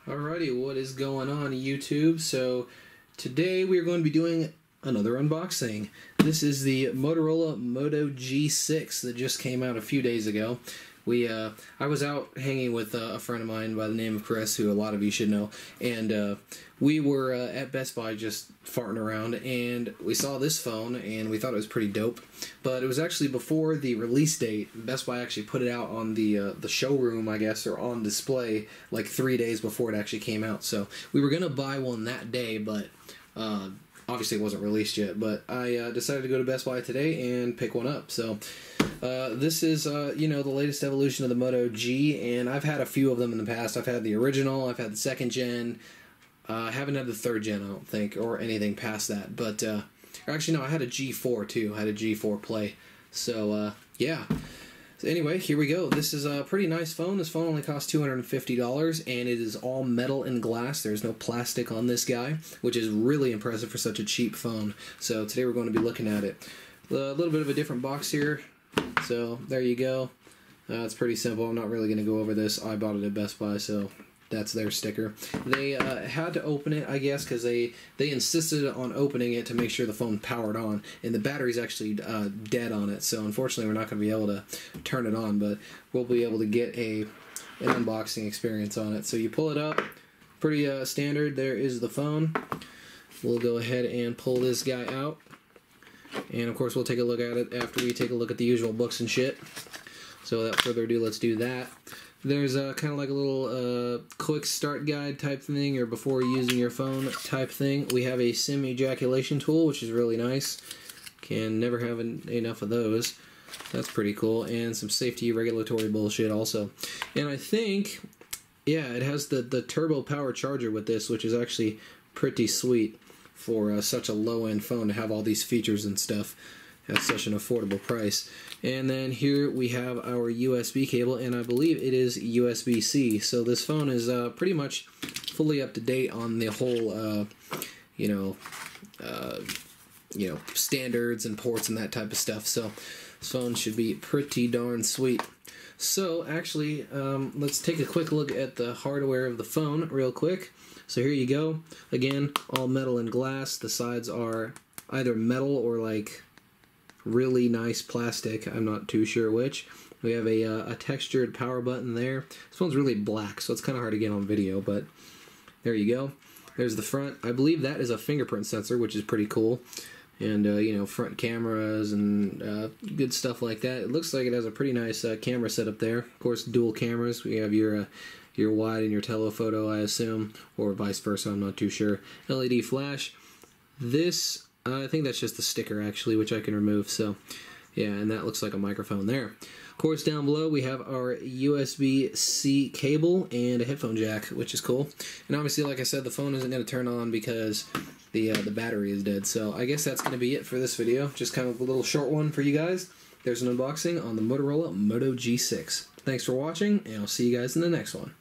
Alrighty, what is going on YouTube? So today we are going to be doing another unboxing. This is the Motorola Moto G6 that just came out a few days ago. I was out hanging with a friend of mine by the name of Chris, who a lot of you should know, and we were at Best Buy just farting around, and we saw this phone, and we thought it was pretty dope. But it was actually before the release date. Best Buy actually put it out on the showroom, I guess, or on display like 3 days before it actually came out. So we were gonna buy one that day, but obviously it wasn't released yet. But I decided to go to Best Buy today and pick one up. So this is, the latest evolution of the Moto G, and I've had a few of them in the past. I've had the original, I've had the second gen, I haven't had the third gen, I don't think, or anything past that. But, actually, no, I had a G4 too. I had a G4 Play. So, yeah. So anyway, here we go. This is a pretty nice phone. This phone only costs $250, and it is all metal and glass. There's no plastic on this guy, which is really impressive for such a cheap phone. So today we're going to be looking at it. A little bit of a different box here. So there you go. It's pretty simple. I'm not really going to go over this. I bought it at Best Buy, so that's their sticker. They had to open it, I guess, because they insisted on opening it to make sure the phone powered on, and the battery's actually dead on it. So unfortunately, we're not going to be able to turn it on, but we'll be able to get an unboxing experience on it. So you pull it up, pretty standard. There is the phone. We'll go ahead and pull this guy out. And of course we'll take a look at it after we take a look at the usual books and shit. So without further ado, let's do that. There's kind of like a little quick start guide type thing, or before using your phone type thing. We have a SIM ejaculation tool, which is really nice. Can never have enough of those. That's pretty cool. And some safety regulatory bullshit also. And I think, yeah, it has the turbo power charger with this, which is actually pretty sweet for such a low-end phone to have all these features and stuff at such an affordable price. And then here we have our USB cable, and I believe it is USB-C. So this phone is pretty much fully up to date on the whole, standards and ports and that type of stuff. So this phone should be pretty darn sweet. So actually, let's take a quick look at the hardware of the phone real quick. So here you go. Again, all metal and glass. The sides are either metal or like really nice plastic. I'm not too sure which. We have a textured power button there. This phone's really black, so it's kind of hard to get on video, but there you go. There's the front. I believe that is a fingerprint sensor, which is pretty cool. And, front cameras and good stuff like that. It looks like it has a pretty nice camera setup there. Of course, dual cameras. We have your wide and your telephoto, I assume, or vice versa, I'm not too sure. LED flash. This, I think that's just the sticker, actually, which I can remove. So, yeah, and that looks like a microphone there. Of course, down below, we have our USB-C cable and a headphone jack, which is cool. And obviously, like I said, the phone isn't going to turn on because the battery is dead. So I guess that's going to be it for this video. Just kind of a little short one for you guys. There's an unboxing on the Motorola Moto G6. Thanks for watching, and I'll see you guys in the next one.